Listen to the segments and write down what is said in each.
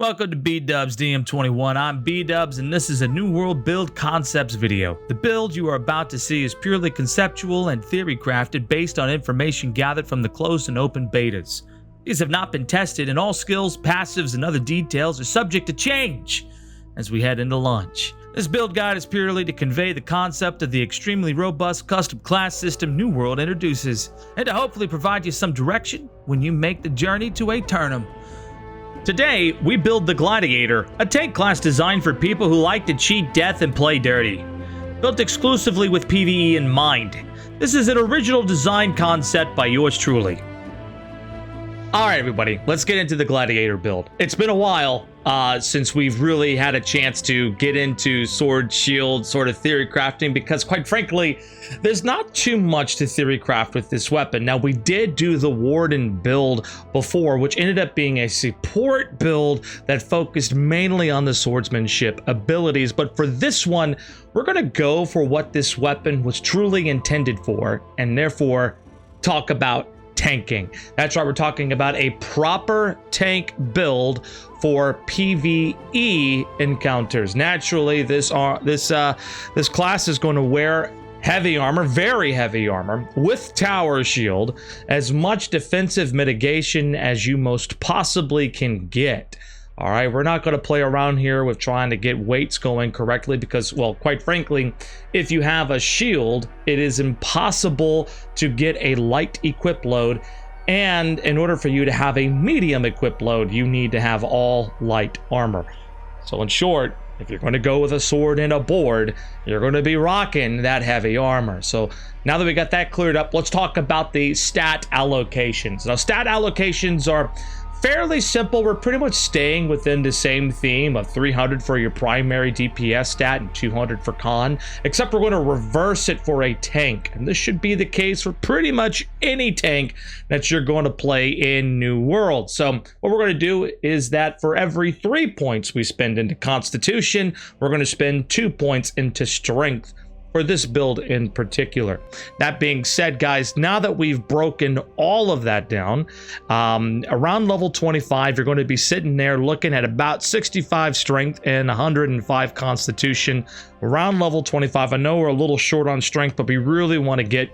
Welcome to BDubz DM21. I'm BDubz and this is a New World build concepts video. The build you are about to see is purely conceptual and theory crafted based on information gathered from the closed and open betas. These have not been tested and all skills, passives, and other details are subject to change as we head into launch. This build guide is purely to convey the concept of the extremely robust custom class system New World introduces, and to hopefully provide you some direction when you make the journey to Aeternum. Today, we build the Gladiator, a tank class designed for people who like to cheat death and play dirty. Built exclusively with PvE in mind, this is an original design concept by yours truly. Alright everybody, let's get into the Gladiator build. It's been a while since we've really had a chance to get into sword, shield, sort of theory crafting, because quite frankly, there's not too much to theory craft with this weapon. Now, we did do the Warden build before, which ended up being a support build that focused mainly on the swordsmanship abilities, but for this one, we're going to go for what this weapon was truly intended for, and therefore talk about tanking. That's right, we're talking about a proper tank build for PvE encounters. Naturally, this class is going to wear heavy armor, very heavy armor, with tower shield, as much defensive mitigation as you most possibly can get. All right, we're not going to play around here with trying to get weights going correctly because, well, quite frankly, if you have a shield, it is impossible to get a light equip load. And in order for you to have a medium equip load, you need to have all light armor. So in short, if you're going to go with a sword and a board, you're going to be rocking that heavy armor. So now that we got that cleared up, let's talk about the stat allocations. Now, stat allocations are fairly simple. We're pretty much staying within the same theme of 300 for your primary DPS stat and 200 for con, except we're going to reverse it for a tank. And this should be the case for pretty much any tank that you're going to play in New World. So what we're going to do is that for every 3 points we spend into Constitution, we're going to spend 2 points into Strength for this build in particular. That being said, guys, now that we've broken all of that down, around level 25, you're going to be sitting there looking at about 65 strength and 105 constitution. Around level 25, I know we're a little short on strength, but we really want to get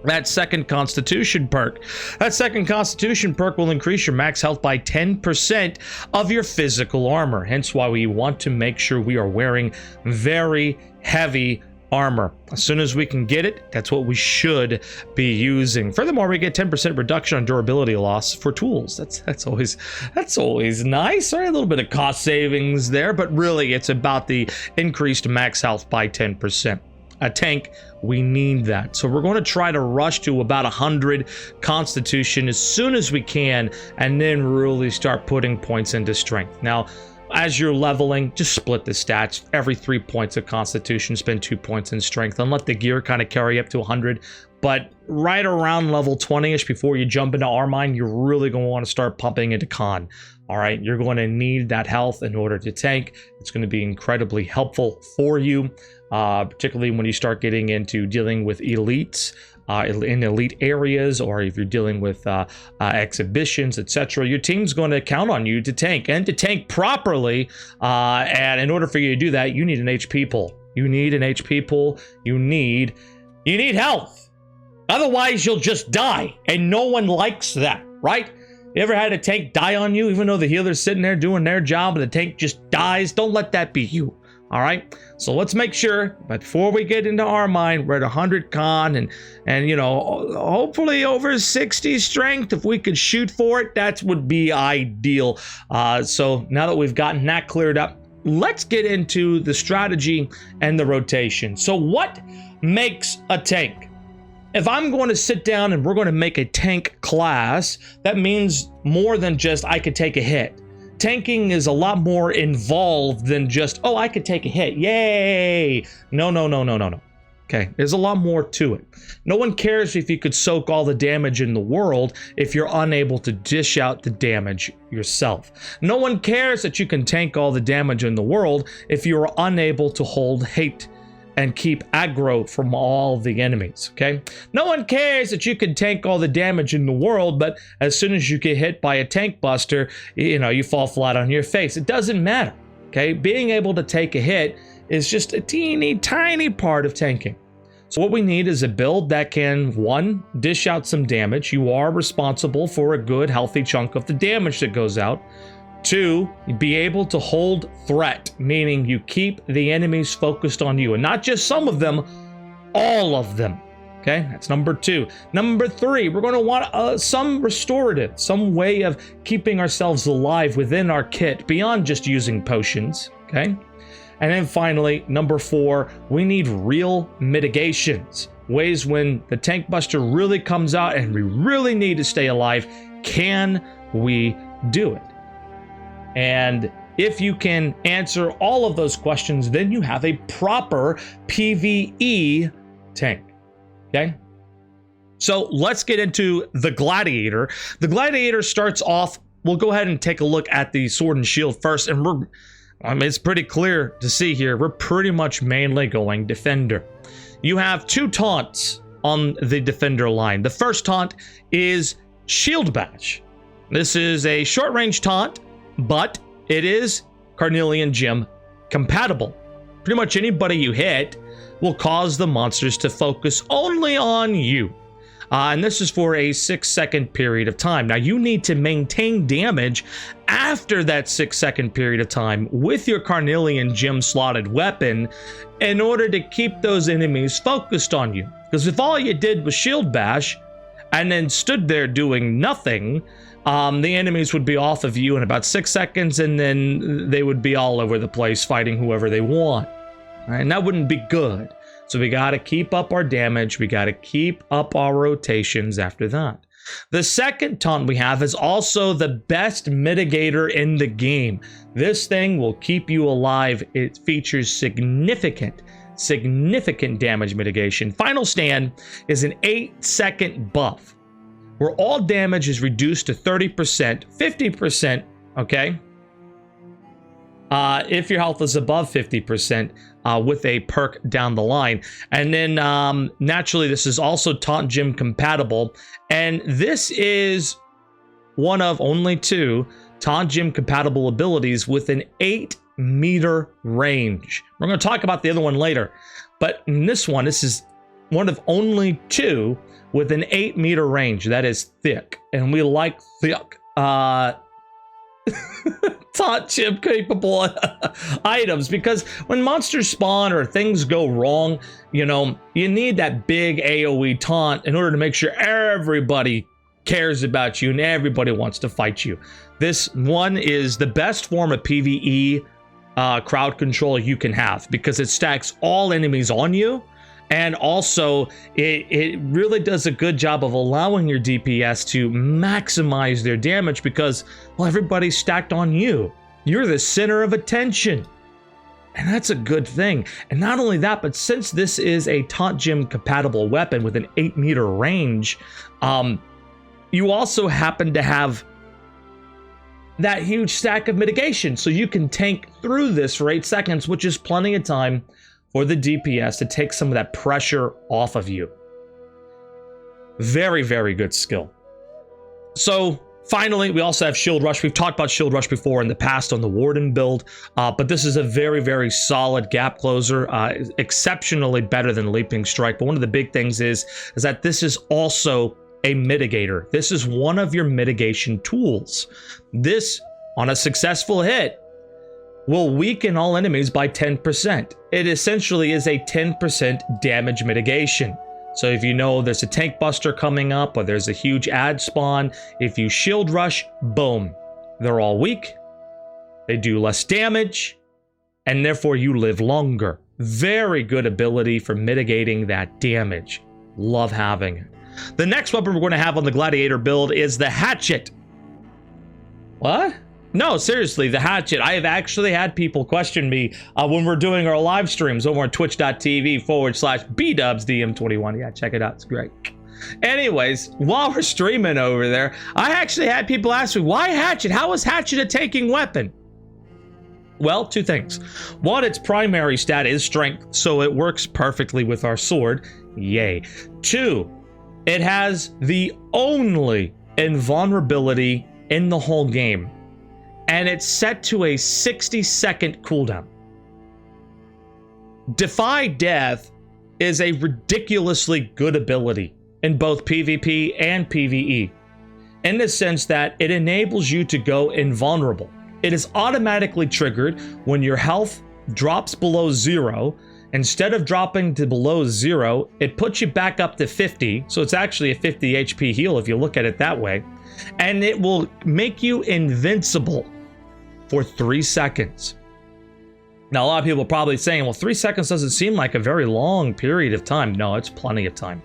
that second constitution perk. That second constitution perk will increase your max health by 10% of your physical armor. Hence why we want to make sure we are wearing very heavy armor. As soon as we can get it, that's what we should be using. Furthermore, we get 10% reduction on durability loss for tools. That's always nice. Sorry, a little bit of cost savings there, but really it's about the increased max health by 10%. A tank, we need that. So we're going to try to rush to about 100 constitution as soon as we can, and then really start putting points into strength. Now, as you're leveling, just split the stats. Every 3 points of constitution, spend 2 points in strength, and let the gear kind of carry up to 100. But right around level 20-ish, before you jump into Armine, you're really going to want to start pumping into con. All right, you're going to need that health in order to tank. It's going to be incredibly helpful for you, particularly when you start getting into dealing with elites in elite areas, or if you're dealing with exhibitions, etc. Your team's going to count on you to tank, and to tank properly. And in order for you to do that, you need an HP pull. You need an HP pull. You need health. Otherwise, you'll just die, and no one likes that, right? You ever had a tank die on you, even though the healer's sitting there doing their job and the tank just dies? Don't let that be you. All right, so let's make sure before we get into Armine, we're at 100 con and you know, hopefully over 60 strength. If we could shoot for it, that would be ideal. So now that we've gotten that cleared up, let's get into the strategy and the rotation. So what makes a tank? If I'm going to sit down and we're going to make a tank class, that means more than just I could take a hit. Tanking is a lot more involved than just, oh, I could take a hit. Yay! No. Okay, there's a lot more to it. No one cares if you could soak all the damage in the world if you're unable to dish out the damage yourself. No one cares that you can tank all the damage in the world if you're unable to hold hate and keep aggro from all the enemies, okay? No one cares that you can tank all the damage in the world, but as soon as you get hit by a tank buster, you know, you fall flat on your face. It doesn't matter, okay? Being able to take a hit is just a teeny tiny part of tanking. So what we need is a build that can, one, dish out some damage. You are responsible for a good, healthy chunk of the damage that goes out. Two, be able to hold threat, meaning you keep the enemies focused on you, and not just some of them, all of them. Okay, that's number two. Number three, we're going to want some restorative, some way of keeping ourselves alive within our kit beyond just using potions. Okay. And then finally, number four, we need real mitigations. Ways when the tank buster really comes out and we really need to stay alive, can we do it? And if you can answer all of those questions, then you have a proper PvE tank, okay? So let's get into the Gladiator. The Gladiator starts off, we'll go ahead and take a look at the sword and shield first, and I mean, it's pretty clear to see here, we're pretty much mainly going defender. You have two taunts on the defender line. The first taunt is Shield Bash. This is a short range taunt, but it is Carnelian Gem compatible. Pretty much anybody you hit will cause the monsters to focus only on you. And this is for a 6-second period of time. Now, you need to maintain damage after that 6-second period of time with your Carnelian Gem slotted weapon in order to keep those enemies focused on you. Because if all you did was Shield Bash and then stood there doing nothing, the enemies would be off of you in about 6 seconds, and then they would be all over the place fighting whoever they want. All right, and that wouldn't be good. So we got to keep up our damage. We got to keep up our rotations after that. The second taunt we have is also the best mitigator in the game. This thing will keep you alive. It features significant damage mitigation. Final Stand is an 8-second buff where all damage is reduced to 30%, 50%, okay? If your health is above 50%, with a perk down the line. And then naturally, this is also Taunt Gem compatible. And this is one of only two Taunt Gem compatible abilities with an 8-meter range. We're going to talk about the other one later. But in this one, this is one of only two with an 8-meter range. That is thick. And we like thick. Taunt Gem capable items, because when monsters spawn or things go wrong, you know, you need that big AoE taunt in order to make sure everybody cares about you and everybody wants to fight you. This one is the best form of PvE crowd control you can have, because it stacks all enemies on you. And also, it really does a good job of allowing your DPS to maximize their damage because, well, everybody's stacked on you. You're the center of attention. And that's a good thing. And not only that, but since this is a Taunt Gem compatible weapon with an 8-meter range, you also happen to have that huge stack of mitigation. So you can tank through this for 8 seconds, which is plenty of time for the DPS to take some of that pressure off of you. Very, very good skill. So finally, we also have Shield Rush. We've talked about Shield Rush before in the past on the Warden build, but this is a very, very solid gap closer, exceptionally better than Leaping Strike. But one of the big things is that this is also a mitigator. This is one of your mitigation tools. This, on a successful hit, will weaken all enemies by 10%. It essentially is a 10% damage mitigation. So if you know there's a tank buster coming up or there's a huge ad spawn, if you Shield Rush, boom, they're all weak, they do less damage, and therefore you live longer. Very good ability for mitigating that damage. Love having it. The next weapon we're going to have on the Gladiator build is the Hatchet. What? No, seriously, the Hatchet. I have actually had people question me when we're doing our live streams over on twitch.tv/BDubzDM21. Yeah, check it out. It's great. Anyways, while we're streaming over there, I actually had people ask me, why Hatchet? How is Hatchet a tanking weapon? Well, two things. One, its primary stat is strength, so it works perfectly with our sword. Yay. Two, it has the only invulnerability in the whole game, and it's set to a 60-second cooldown. Defy Death is a ridiculously good ability in both PvP and PvE, in the sense that it enables you to go invulnerable. It is automatically triggered when your health drops below 0. Instead of dropping to below 0, it puts you back up to 50, so it's actually a 50 HP heal if you look at it that way, and it will make you invincible for 3 seconds. Now, a lot of people are probably saying, well, 3 seconds doesn't seem like a very long period of time. No, it's plenty of time.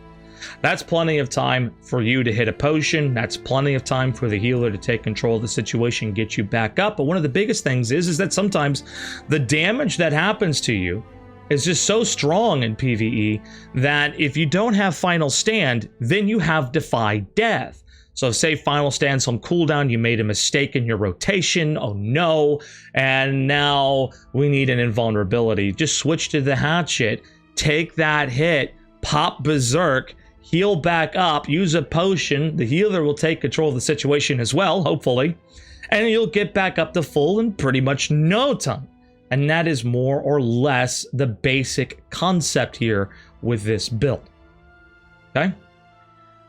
That's plenty of time for you to hit a potion. That's plenty of time for the healer to take control of the situation, get you back up. But one of the biggest things is that sometimes the damage that happens to you is just so strong in PvE that if you don't have Final Stand, then you have Defy Death. So say Final Stand's on cooldown, you made a mistake in your rotation, oh no, and now we need an invulnerability. Just switch to the Hatchet, take that hit, pop Berserk, heal back up, use a potion, the healer will take control of the situation as well, hopefully, and you'll get back up to full in pretty much no time. And that is more or less the basic concept here with this build. Okay?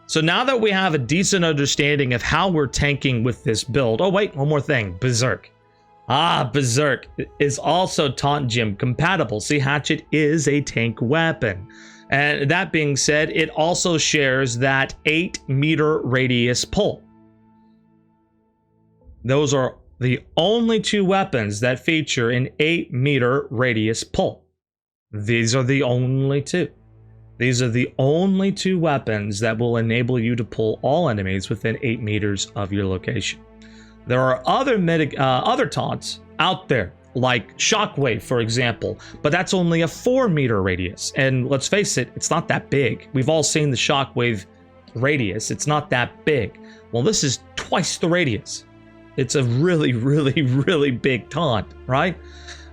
So now that we have a decent understanding of how we're tanking with this build, oh wait, one more thing, Berserk. Berserk is also Taunt Gem compatible. See, Hatchet is a tank weapon. And that being said, it also shares that 8-meter radius pull. Those are the only 2 weapons that feature an 8-meter radius pull. These are the only 2. These are the only 2 weapons that will enable you to pull all enemies within 8 meters of your location. There are other taunts out there, like Shockwave, for example, but that's only a 4-meter radius. And let's face it, it's not that big. We've all seen the Shockwave radius. It's not that big. Well, this is twice the radius. It's a really, really, really big taunt, right?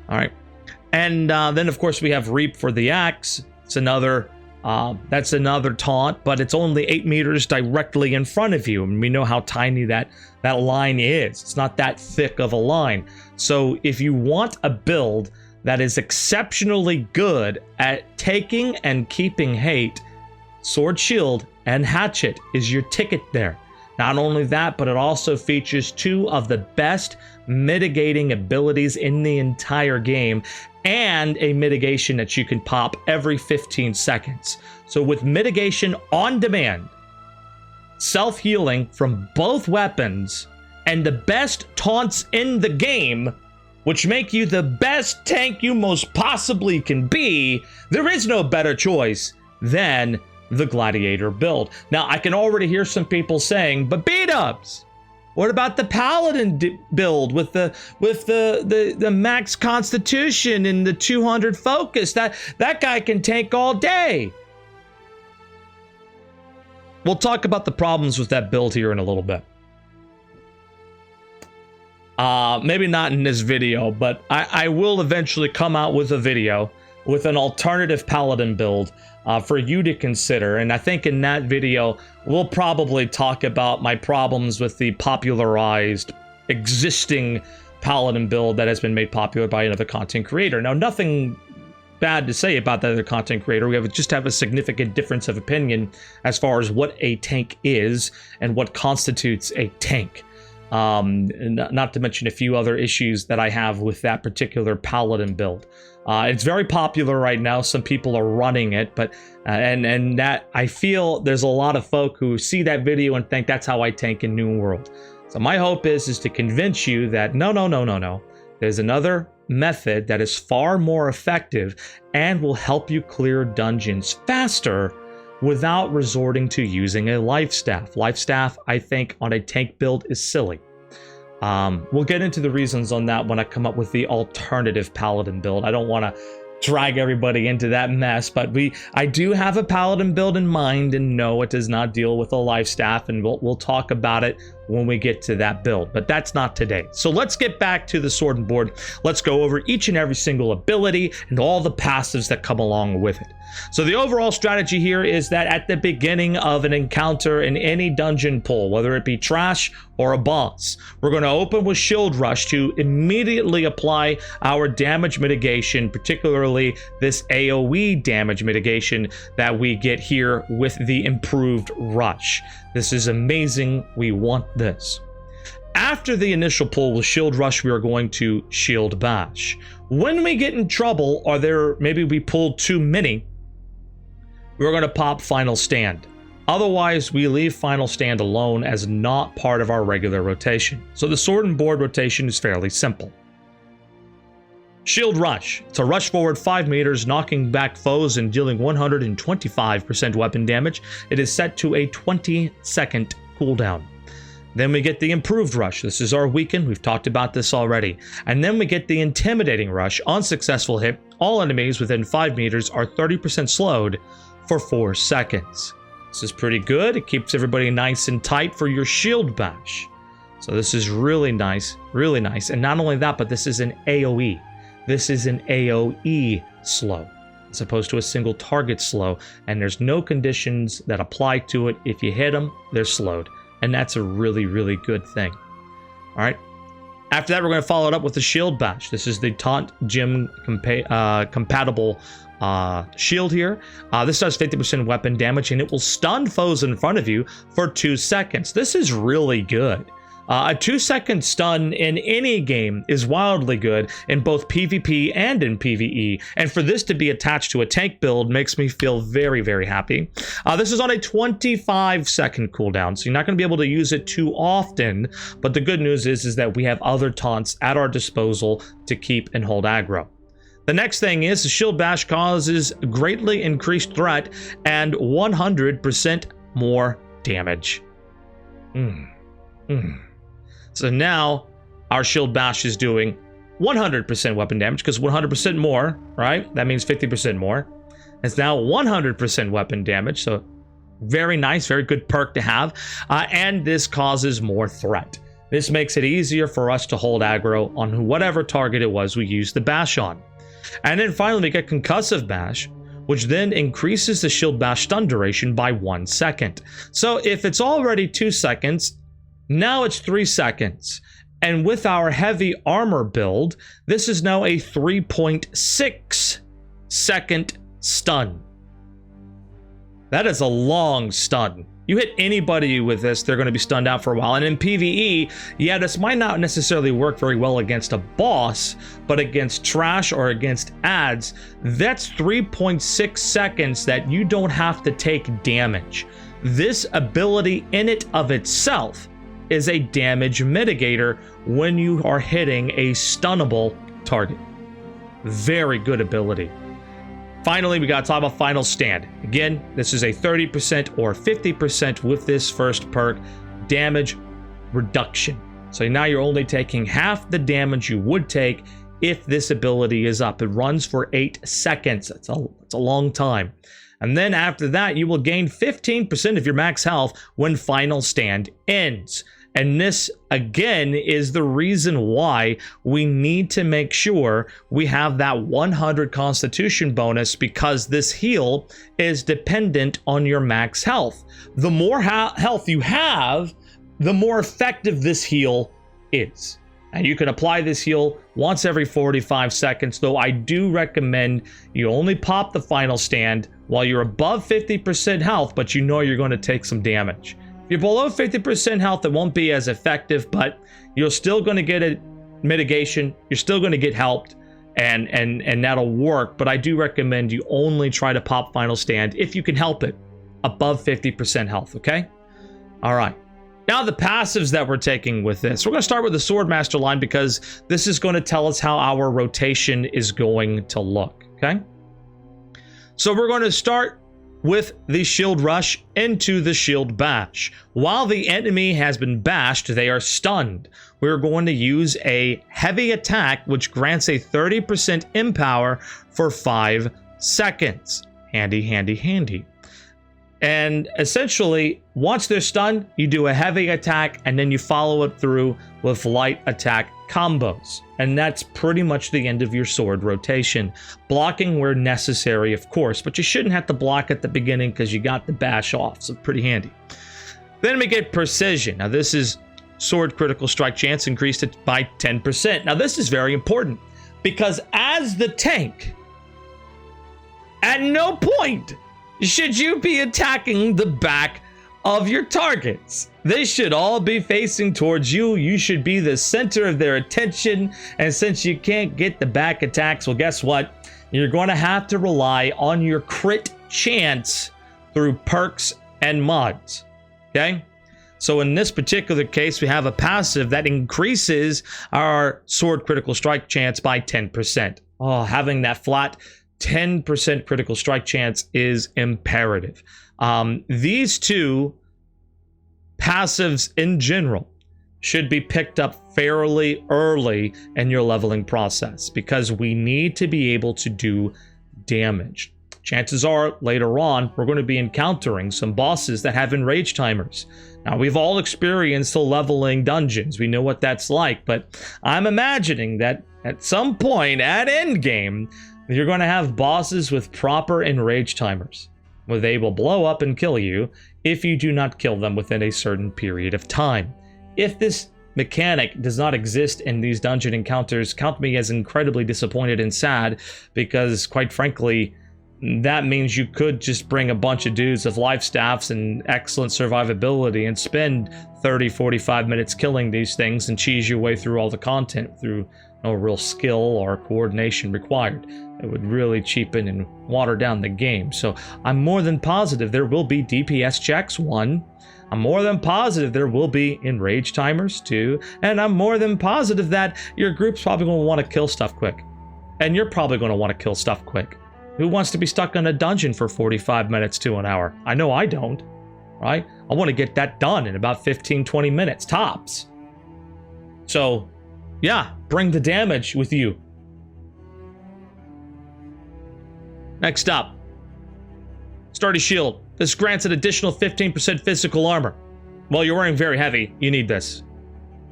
All right. And then, of course, we have Reap for the axe. It's another... that's another taunt, but it's only 8 meters directly in front of you, and we know how tiny that line is. It's not that thick of a line. So if you want a build that is exceptionally good at taking and keeping hate, Sword Shield and Hatchet is your ticket there. Not only that, but it also features 2 of the best mitigating abilities in the entire game, and a mitigation that you can pop every 15 seconds. So with mitigation on demand, self-healing from both weapons, and the best taunts in the game, which make you the best tank you most possibly can be, there is no better choice than the Gladiator build. Now, I can already hear some people saying, but BDubz, what about the Paladin build with the max constitution and the 200 focus? That guy can tank all day. We'll talk about the problems with that build here in a little bit. Maybe not in this video, but I will eventually come out with a video with an alternative Paladin build for you to consider. And I think in that video, we'll probably talk about my problems with the popularized existing Paladin build that has been made popular by another content creator. Now, nothing bad to say about that other content creator. We just have a significant difference of opinion as far as what a tank is and what constitutes a tank. Not to mention a few other issues that I have with that particular Paladin build. It's very popular right now. Some people are running it, but and that I feel there's a lot of folk who see that video and think that's how I tank in New World. So my hope is to convince you that no. There's another method that is far more effective and will help you clear dungeons faster without resorting to using a life staff. Life staff, I think, on a tank build is silly. We'll get into the reasons on that when I come up with the alternative Paladin build. I don't want to drag everybody into that mess, but I do have a Paladin build in mind, and no, it does not deal with a life staff, and we'll talk about it when we get to that build, but that's not today. So let's get back to the sword and board. Let's go over each and every single ability and all the passives that come along with it. So the overall strategy here is that at the beginning of an encounter in any dungeon pull, whether it be trash or a boss, we're going to open with Shield Rush to immediately apply our damage mitigation, particularly this AoE damage mitigation that we get here with the improved Rush. This is amazing. We want this. After the initial pull with Shield Rush, we are going to Shield Bash. When we get in trouble, or maybe we pulled too many, we're going to pop Final Stand. Otherwise, we leave Final Stand alone as not part of our regular rotation. So the sword and board rotation is fairly simple. Shield Rush. It's a rush forward 5 meters, knocking back foes and dealing 125% weapon damage. It is set to a 20-second cooldown. Then we get the Improved Rush. This is our weaken. We've talked about this already. And then we get the Intimidating Rush. On successful hit, all enemies within 5 meters are 30% slowed for 4 seconds. This is pretty good. It keeps everybody nice and tight for your Shield Bash. So this is really nice, really nice. And not only that, but this is an AoE. This is an AoE slow, as opposed to a single target slow. And there's no conditions that apply to it. If you hit them, they're slowed. And that's a really, really good thing. All right. After that, we're going to follow it up with the Shield Bash. This is the Taunt Gym compatible shield here. This does 50% weapon damage, and it will stun foes in front of you for 2 seconds. This is really good. A 2-second stun in any game is wildly good in both PvP and in PvE, and for this to be attached to a tank build makes me feel very, very happy. This is on a 25-second cooldown, so you're not going to be able to use it too often, but the good news is that we have other taunts at our disposal to keep and hold aggro. The next thing is the Shield Bash causes greatly increased threat and 100% more damage. So now our Shield Bash is doing 100% weapon damage, because 100% more, right? That means 50% more. It's now 100% weapon damage, so very nice, very good perk to have. And this causes more threat. This makes it easier for us to hold aggro on whatever target it was we used the bash on. And then finally we get Concussive Bash, which then increases the Shield Bash stun duration by 1 second. So if it's already 2 seconds, now it's 3 seconds. And with our heavy armor build, this is now a 3.6 second stun. That is a long stun. You hit anybody with this, they're going to be stunned out for a while. And in PvE, yeah, this might not necessarily work very well against a boss, but against trash or against ads, that's 3.6 seconds that you don't have to take damage. This ability in it of itself is a damage mitigator when you are hitting a stunnable target. Very good ability. Finally, we got to talk about Final Stand. Again, this is a 30% or 50% with this first perk damage reduction. So now you're only taking half the damage you would take if this ability is up. It runs for 8 seconds. It's a long time. And then after that, you will gain 15% of your max health when Final Stand ends. And this, again, is the reason why we need to make sure we have that 100 Constitution bonus, because this heal is dependent on your max health. The more health you have, the more effective this heal is. And you can apply this heal once every 45 seconds, though I do recommend you only pop the Final Stand while you're above 50% health, but you know you're going to take some damage. If you're below 50% health, it won't be as effective, but you're still going to get a mitigation. You're still going to get helped, and that'll work. But I do recommend you only try to pop Final Stand if you can help it above 50% health, okay? All right. Now the passives that we're taking with this. We're going to start with the Swordmaster line, because this is going to tell us how our rotation is going to look, okay? So we're going to start with the Shield Rush into the Shield Bash. While the enemy has been bashed, they are stunned. We're going to use a heavy attack, which grants a 30% empower for 5 seconds. Handy, handy, handy. And essentially, once they're stunned, you do a heavy attack and then you follow it through with light attack combos. And that's pretty much the end of your sword rotation. Blocking where necessary, of course, but you shouldn't have to block at the beginning because you got the bash off, so pretty handy. Then we get precision. Now this is sword critical strike chance increased it by 10%. Now this is very important because as the tank, at no point should you be attacking the back of your targets. They should all be facing towards you. You should be the center of their attention. And since you can't get the back attacks, well, guess what? You're going to have to rely on your crit chance through perks and mods. Okay? So in this particular case, we have a passive that increases our sword critical strike chance by 10%. Oh, having that flat 10% critical strike chance is imperative. These two passives in general should be picked up fairly early in your leveling process because we need to be able to do damage. Chances are later on we're going to be encountering some bosses that have enrage timers. Now we've all experienced the leveling dungeons. We know what that's like, but I'm imagining that at some point at endgame, you're going to have bosses with proper enrage timers, where they will blow up and kill you if you do not kill them within a certain period of time. If this mechanic does not exist in these dungeon encounters, count me as incredibly disappointed and sad, because quite frankly, that means you could just bring a bunch of dudes with life staffs and excellent survivability and spend 30-45 minutes killing these things and cheese your way through all the content through no real skill or coordination required. It would really cheapen and water down the game. So I'm more than positive there will be DPS checks, 1. I'm more than positive there will be enrage timers, 2. And I'm more than positive that your group's probably going to want to kill stuff quick. And you're probably going to want to kill stuff quick. Who wants to be stuck in a dungeon for 45 minutes to an hour? I know I don't, right? I want to get that done in about 15-20 minutes, tops. So, yeah, bring the damage with you. Next up, Sturdy Shield. This grants an additional 15% physical armor. While you're wearing very heavy, you need this.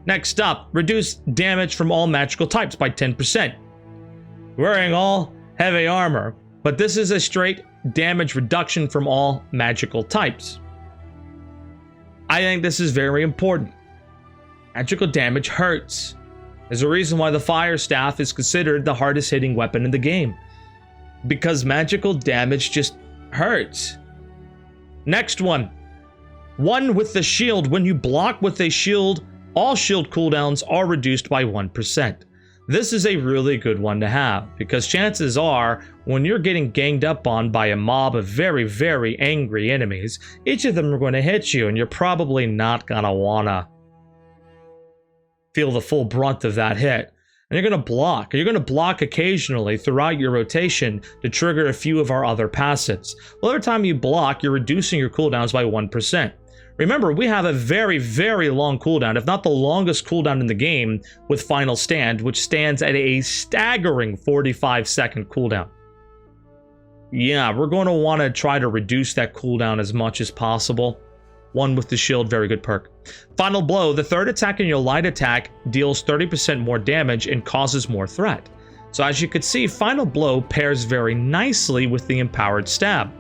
Next up, reduce damage from all magical types by 10%. Wearing all heavy armor, but this is a straight damage reduction from all magical types. I think this is very important. Magical damage hurts. There's a reason why the Fire Staff is considered the hardest hitting weapon in the game. Because magical damage just hurts. Next one. One with the shield. When you block with a shield, all shield cooldowns are reduced by 1%. This is a really good one to have, because chances are, when you're getting ganged up on by a mob of very, very angry enemies, each of them are going to hit you, and you're probably not going to want to feel the full brunt of that hit. And you're going to block. You're going to block occasionally throughout your rotation to trigger a few of our other passives. Well, every time you block, you're reducing your cooldowns by 1%. Remember, we have a very, very long cooldown, if not the longest cooldown in the game, with Final Stand, which stands at a staggering 45-second cooldown. Yeah, we're going to want to try to reduce that cooldown as much as possible. One with the shield, very good perk. Final Blow, the third attack in your light attack deals 30% more damage and causes more threat. So as you can see, Final Blow pairs very nicely with the Empowered Stab.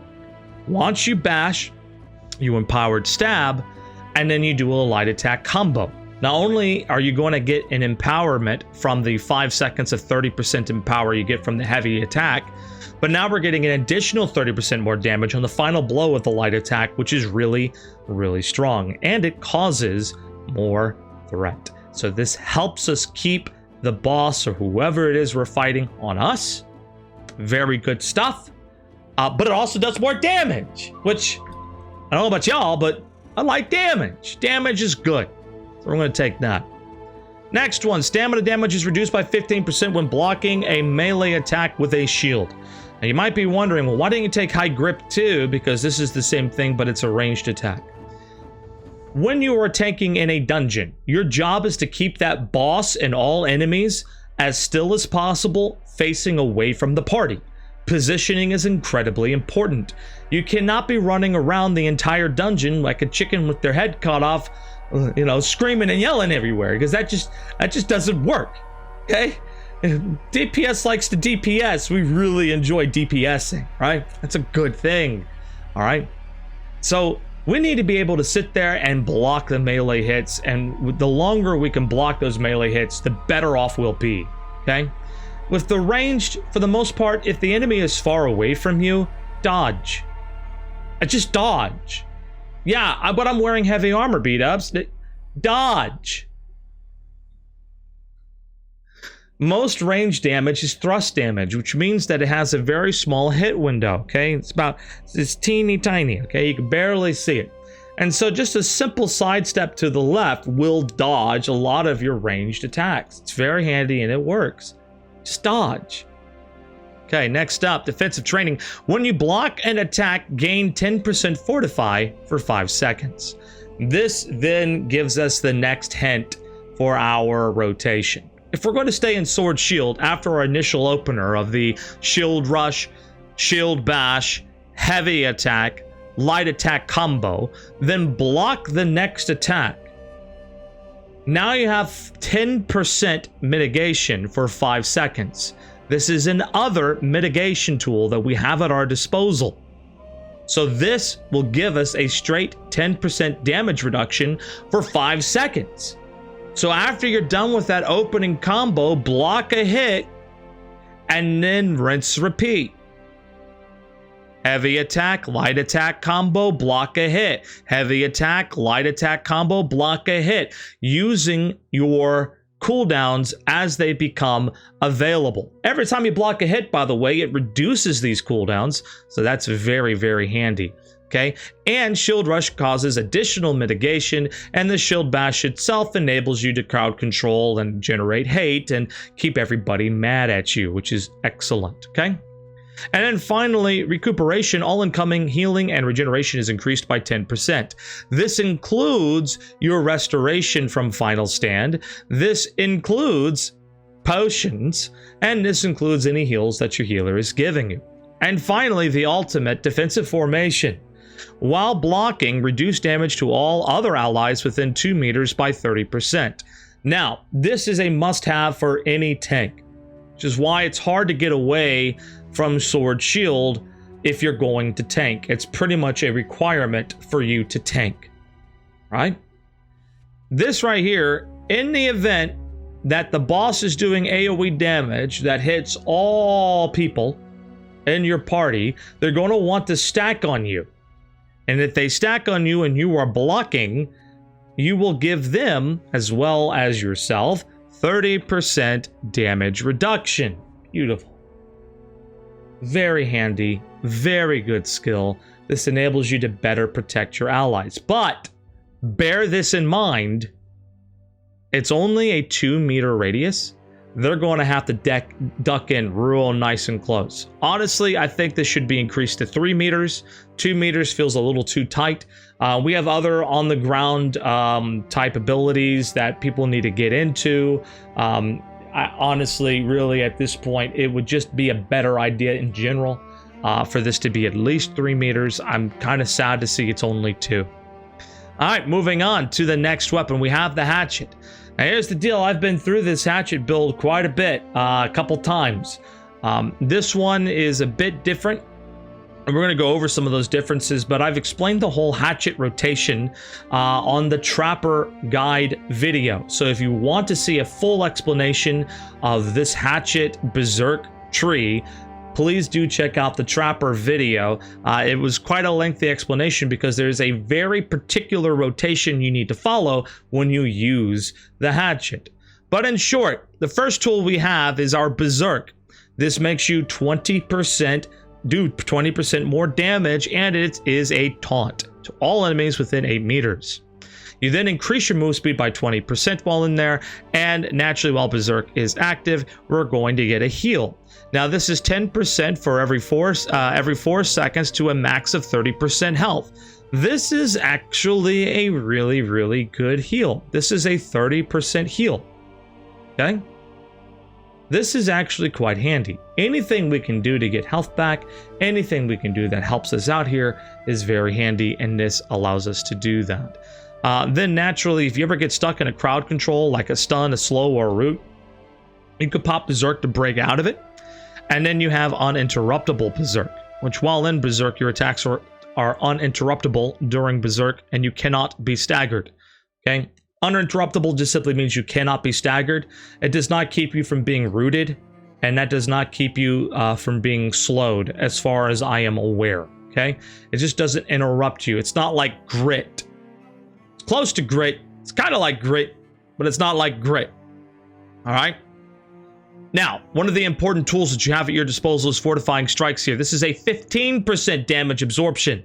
Once you bash, you Empowered Stab, and then you do a light attack combo. Not only are you going to get an empowerment from the 5 seconds of 30% empower you get from the heavy attack, but now we're getting an additional 30% more damage on the final blow of the light attack, which is really, really strong, and it causes more threat. So this helps us keep the boss or whoever it is we're fighting on us. Very good stuff. But it also does more damage, which I don't know about y'all, but I like damage. Damage is good. So we're going to take that. Next one, stamina damage is reduced by 15% when blocking a melee attack with a shield. Now you might be wondering, well, why didn't you take high grip too? Because this is the same thing, but it's a ranged attack. When you are tanking in a dungeon, your job is to keep that boss and all enemies as still as possible, facing away from the party. Positioning is incredibly important. You cannot be running around the entire dungeon like a chicken with their head cut off, you know, screaming and yelling everywhere, because that just doesn't work. Okay? DPS likes to DPS. We really enjoy DPSing, right? That's a good thing. All right? So we need to be able to sit there and block the melee hits, and the longer we can block those melee hits, the better off we'll be. Okay? With the ranged, for the most part, if the enemy is far away from you, dodge. Just dodge. Yeah, but I'm wearing heavy armor, BDubz. Dodge. Most range damage is thrust damage, which means that it has a very small hit window, okay? It's teeny tiny, okay? You can barely see it. And so just a simple sidestep to the left will dodge a lot of your ranged attacks. It's very handy and it works. Just dodge. Okay, next up, defensive training. When you block an attack, gain 10% fortify for 5 seconds. This then gives us the next hint for our rotation. If we're going to stay in sword shield after our initial opener of the shield rush, shield bash, heavy attack, light attack combo, then block the next attack. Now you have 10% mitigation for 5 seconds. This is another mitigation tool that we have at our disposal. So this will give us a straight 10% damage reduction for 5 seconds. So after you're done with that opening combo, block a hit and then rinse repeat. Heavy attack, light attack combo, block a hit. Heavy attack, light attack combo, block a hit. Using your cooldowns as they become available. Every time you block a hit, by the way, it reduces these cooldowns. So that's very, very handy. Okay, and Shield Rush causes additional mitigation, and the Shield Bash itself enables you to crowd control and generate hate and keep everybody mad at you, which is excellent. Okay. And then finally, recuperation, all incoming healing and regeneration is increased by 10%. This includes your restoration from Final Stand. This includes potions, and this includes any heals that your healer is giving you. And finally, the ultimate defensive formation. While blocking, reduce damage to all other allies within 2 meters by 30%. Now, this is a must-have for any tank, which is why it's hard to get away from sword shield if you're going to tank. It's pretty much a requirement for you to tank, right? This right here, in the event that the boss is doing AoE damage that hits all people in your party, they're going to want to stack on you. And if they stack on you and you are blocking, you will give them, as well as yourself, 30% damage reduction. Beautiful. Very handy, very good skill. This enables you to better protect your allies. But bear this in mind, it's only a 2-meter radius. They're going to have to duck in real nice and close. Honestly, I think this should be increased to 3 meters. 2 meters feels a little too tight. We have other on-the-ground type abilities that people need to get into. Honestly, really, at this point, it would just be a better idea in general for this to be at least 3 meters. I'm kind of sad to see it's only 2. All right, moving on to the next weapon. We have the Hatchet. Now, here's the deal. I've been through this Hatchet build quite a bit, a couple times. This one is a bit different, and we're going to go over some of those differences, but I've explained the whole Hatchet rotation on the Trapper Guide video. So if you want to see a full explanation of this Hatchet Berserk tree, please do check out the Trapper video. It was quite a lengthy explanation because there's a very particular rotation you need to follow when you use the Hatchet. But in short, the first tool we have is our Berserk. This makes you 20% more damage, and it is a taunt to all enemies within 8 meters. You then increase your move speed by 20% while in there, and naturally while Berserk is active, we're going to get a heal. Now this is 10% for every 4 seconds to a max of 30% health. This is actually a really, really good heal. This is a 30% heal. Okay? this is actually quite handy. Anything we can do to get health back, anything we can do that helps us out here is very handy, and this allows us to do that. Then naturally, if you ever get stuck in a crowd control, like a stun, a slow, or a root, you could pop Berserk to break out of it. And then you have Uninterruptible Berserk, which while in Berserk, your attacks are uninterruptible during Berserk, and you cannot be staggered. Okay? Uninterruptible just simply means you cannot be staggered. It does not keep you from being rooted, and that does not keep you from being slowed, as far as I am aware. Okay? It just doesn't interrupt you. It's not like Grit. It's close to Grit. It's kind of like Grit, but it's not like Grit. All right? Now, one of the important tools that you have at your disposal is Fortifying Strikes here. This is a 15% damage absorption.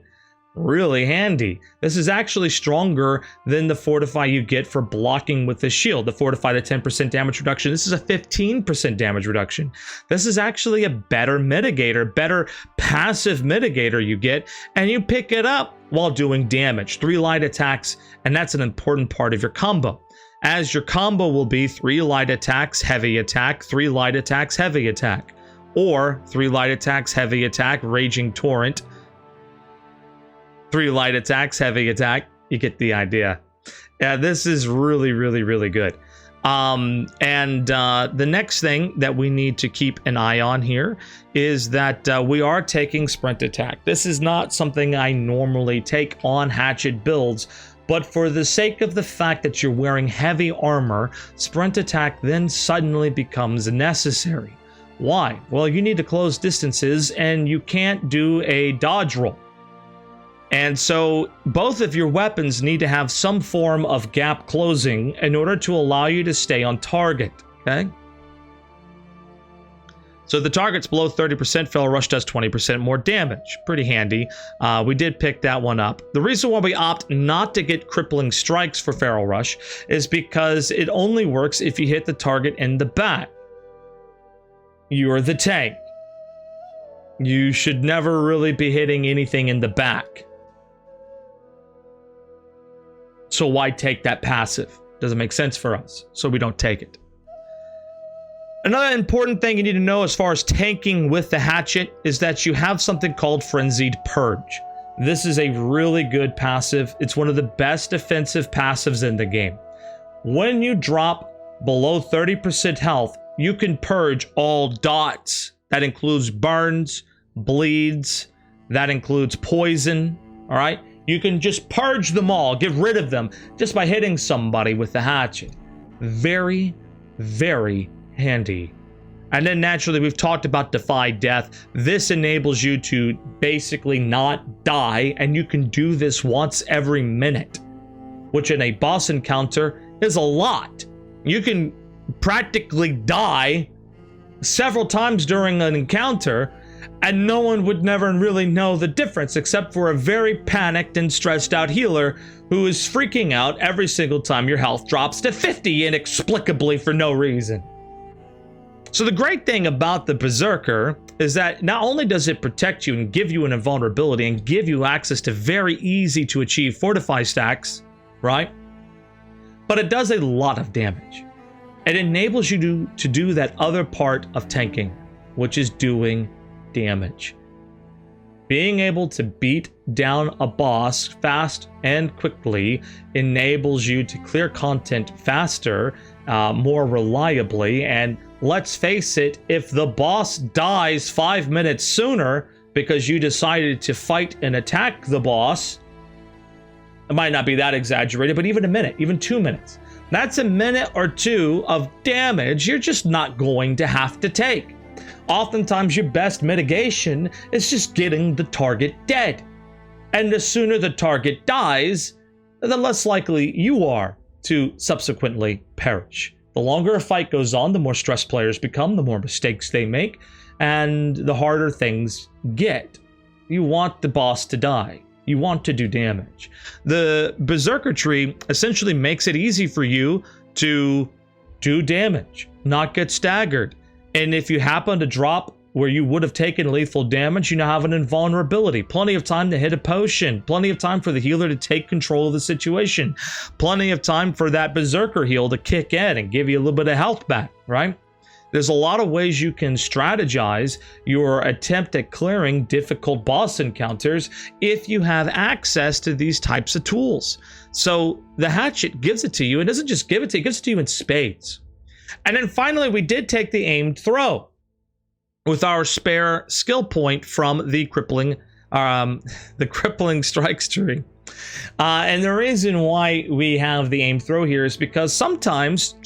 Really handy. This is actually stronger than the Fortify you get for blocking with the shield. The Fortify, the 10% damage reduction. This is a 15% damage reduction. This is actually a better mitigator, better passive mitigator you get, and you pick it up while doing damage. 3 light attacks, and that's an important part of your combo. As your combo will be 3 light attacks, heavy attack, 3 light attacks, heavy attack. Or 3 light attacks, heavy attack, Raging Torrent. 3 light attacks, heavy attack. You get the idea. Yeah, this is really, really, really good. The next thing that we need to keep an eye on here is that we are taking Sprint Attack. This is not something I normally take on Hatchet builds, but for the sake of the fact that you're wearing heavy armor, Sprint Attack then suddenly becomes necessary. Why? Well, you need to close distances, and you can't do a dodge roll. And so both of your weapons need to have some form of gap closing in order to allow you to stay on target, okay? So the target's below 30%, Feral Rush does 20% more damage. Pretty handy. We did pick that one up. The reason why we opt not to get Crippling Strikes for Feral Rush is because it only works if you hit the target in the back. You're the tank. You should never really be hitting anything in the back. So why take that passive? Doesn't make sense for us, so we don't take it. Another important thing you need to know as far as tanking with the Hatchet is that you have something called Frenzied Purge. This is a really good passive. It's one of the best defensive passives in the game. When you drop below 30% health, you can purge all dots. That includes burns, bleeds, that includes poison, all right? You can just purge them all, get rid of them, just by hitting somebody with the Hatchet. Very, very handy. And then naturally, we've talked about Defy Death. This enables you to basically not die, and you can do this once every minute, which in a boss encounter is a lot. You can practically die several times during an encounter, and no one would never really know the difference except for a very panicked and stressed out healer who is freaking out every single time your health drops to 50 inexplicably for no reason. So the great thing about the Berserker is that not only does it protect you and give you an invulnerability and give you access to very easy to achieve fortify stacks, right? But it does a lot of damage. It enables you to do that other part of tanking, which is doing damage. Being able to beat down a boss fast and quickly enables you to clear content faster, more reliably, and let's face it, if the boss dies 5 minutes sooner because you decided to fight and attack the boss, it might not be that exaggerated, but even a minute, even 2 minutes, that's a minute or 2 of damage you're just not going to have to take. Oftentimes, your best mitigation is just getting the target dead. And the sooner the target dies, the less likely you are to subsequently perish. The longer a fight goes on, the more stressed players become, the more mistakes they make, and the harder things get. You want the boss to die. You want to do damage. The Berserker tree essentially makes it easy for you to do damage, not get staggered. And if you happen to drop where you would have taken lethal damage, you now have an invulnerability. Plenty of time to hit a potion. Plenty of time for the healer to take control of the situation. Plenty of time for that Berserker heal to kick in and give you a little bit of health back, right? There's a lot of ways you can strategize your attempt at clearing difficult boss encounters if you have access to these types of tools. So the Hatchet gives it to you. It doesn't just give it to you, it gives it to you in spades. And then finally, we did take the aimed throw with our spare skill point from the crippling strike string. And the reason why we have the aim throw here is because sometimes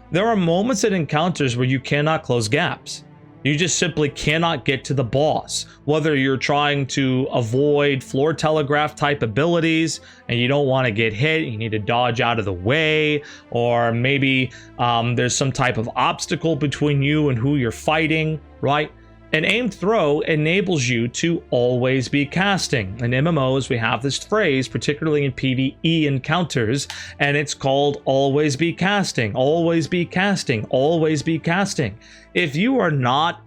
there are moments in encounters where you cannot close gaps. You just simply cannot get to the boss. Whether you're trying to avoid floor telegraph type abilities and you don't want to get hit, you need to dodge out of the way, or maybe there's some type of obstacle between you and who you're fighting, right? An aimed throw enables you to always be casting. In MMOs, we have this phrase, particularly in PvE encounters, and it's called always be casting, always be casting, always be casting. If you are not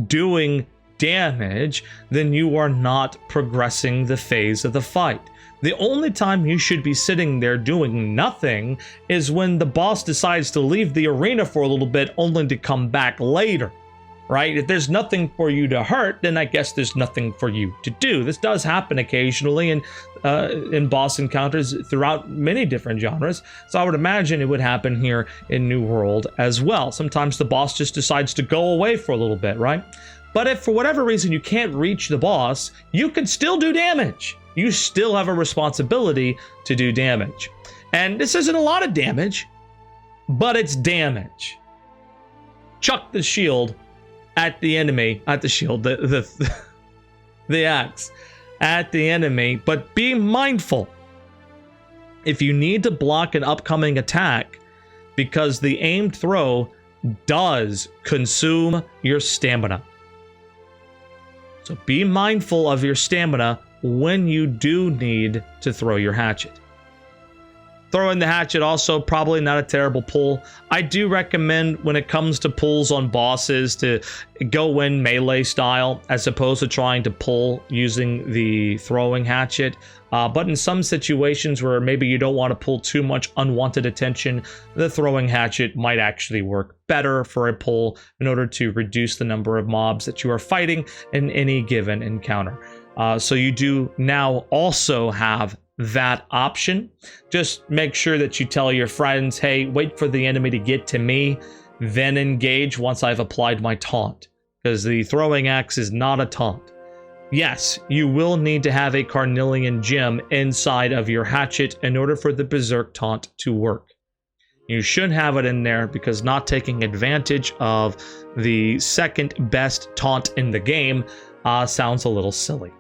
doing damage, then you are not progressing the phase of the fight. The only time you should be sitting there doing nothing is when the boss decides to leave the arena for a little bit only to come back later. Right? If there's nothing for you to hurt, then I guess there's nothing for you to do. This does happen occasionally in boss encounters throughout many different genres. So I would imagine it would happen here in New World as well. Sometimes the boss just decides to go away for a little bit, right? But if for whatever reason you can't reach the boss, you can still do damage. You still have a responsibility to do damage. And this isn't a lot of damage, but it's damage. Chuck the shield at the enemy, at the shield, the axe at the enemy, but be mindful if you need to block an upcoming attack, because the aimed throw does consume your stamina. So be mindful of your stamina when you do need to throw your hatchet. Throwing the hatchet also probably not a terrible pull. I do recommend when it comes to pulls on bosses to go in melee style as opposed to trying to pull using the throwing hatchet. But in some situations where maybe you don't want to pull too much unwanted attention, the throwing hatchet might actually work better for a pull in order to reduce the number of mobs that you are fighting in any given encounter. So you do now also have that option. Just make sure that you tell your friends, hey, wait for the enemy to get to me, then engage once I've applied my taunt, because the throwing axe is not a taunt. Yes, you will need to have a carnelian gem inside of your hatchet in order for the berserk taunt to work. You should have it in there because not taking advantage of the second best taunt in the game sounds a little silly.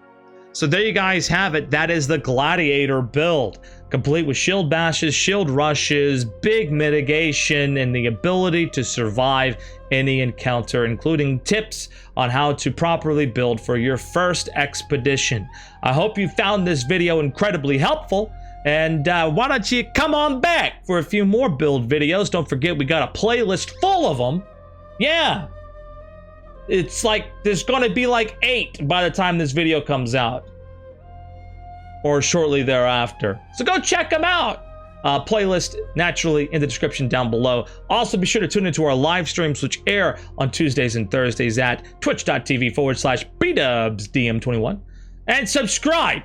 So there you guys have it. That is the Gladiator build, complete with shield bashes, shield rushes, big mitigation, and the ability to survive any encounter, including tips on how to properly build for your first expedition. I hope you found this video incredibly helpful, and why don't you come on back for a few more build videos. Don't forget, we got a playlist full of them. Yeah. It's like, there's gonna be like 8 by the time this video comes out. Or shortly thereafter. So go check them out! Playlist, naturally, in the description down below. Also, be sure to tune into our live streams, which air on Tuesdays and Thursdays at twitch.tv/BDubz-DM21. And subscribe!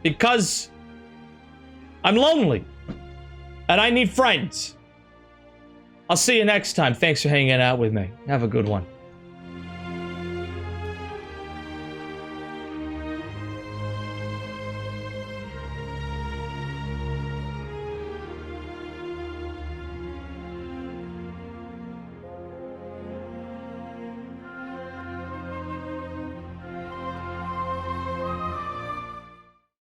Because I'm lonely. And I need friends. I'll see you next time. Thanks for hanging out with me. Have a good one.